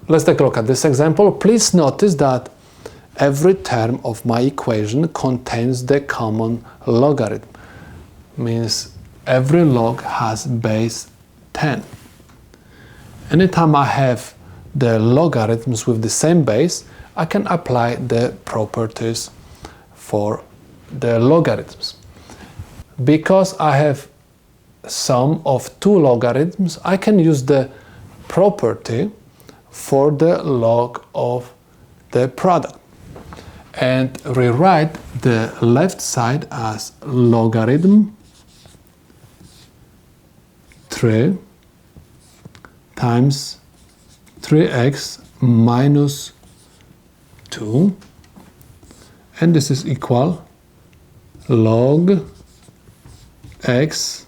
Let's take a look at this example. Please notice that every term of my equation contains the common logarithm. Means every log has base 10. Anytime I have the logarithms with the same base, I can apply the properties for the logarithms. Because I have sum of two logarithms, I can use the property for the log of the product and rewrite the left side as logarithm 3 times 3x minus 2, and this is equal log x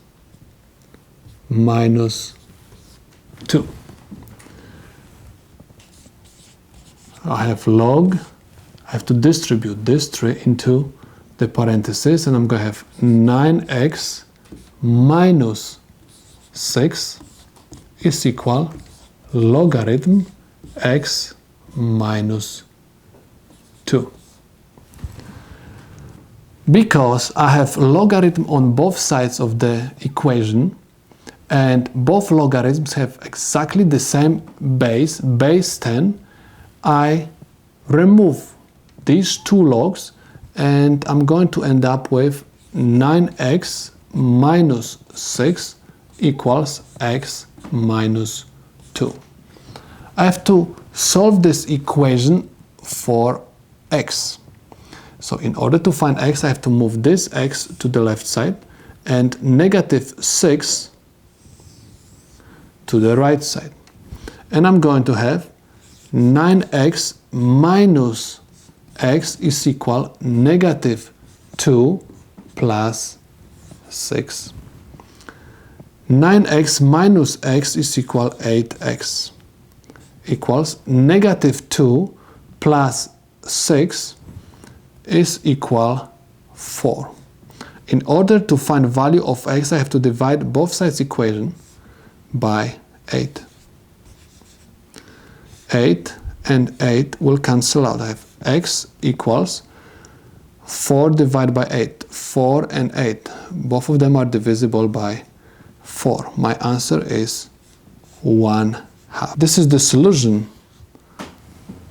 minus 2. I have log, I have to distribute this 3 into the parentheses, and I'm going to have 9x minus 6 is equal logarithm x minus 2. Because I have logarithm on both sides of the equation and both logarithms have exactly the same base 10, I remove these two logs and I'm going to end up with 9x minus 6 equals x minus 2. I have to solve this equation for x. So in order to find x, I have to move this x to the left side and negative 6 to the right side. And I'm going to have 9x minus x is equal negative 2 plus 6. 9x minus x is equal 8x equals negative 2 plus 6 is equal 4. In order to find value of x, I have to divide both sides equation by 8. 8 and 8 will cancel out. I have x equals 4 divided by 8. 4 and 8. Both of them are divisible by 4. My answer is 1/2. This is the solution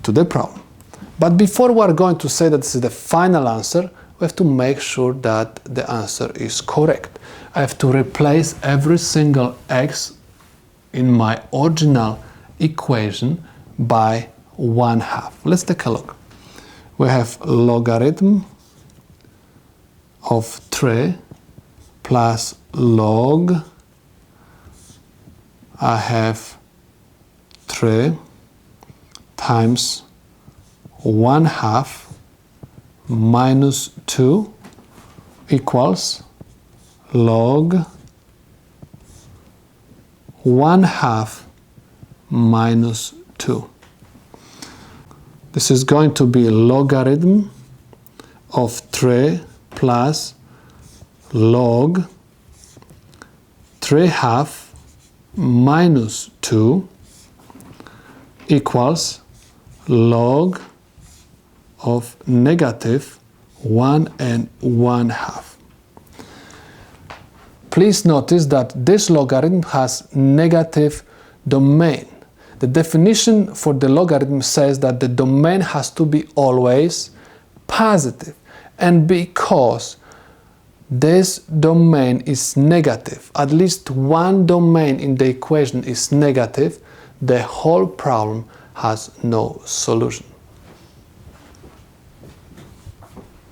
to the problem. But before we are going to say that this is the final answer, we have to make sure that the answer is correct. I have to replace every single x in my original equation by 1/2. Let's take a look. We have logarithm of 3 plus log. I have 3 times 1/2 minus 2 equals log 1/2 minus 2. This is going to be logarithm of 3 plus log 3/2 minus 2 equals log of negative 1 and 1/2. Please notice that this logarithm has negative domain. The definition for the logarithm says that the domain has to be always positive. And because this domain is negative, at least one domain in the equation is negative, the whole problem has no solution.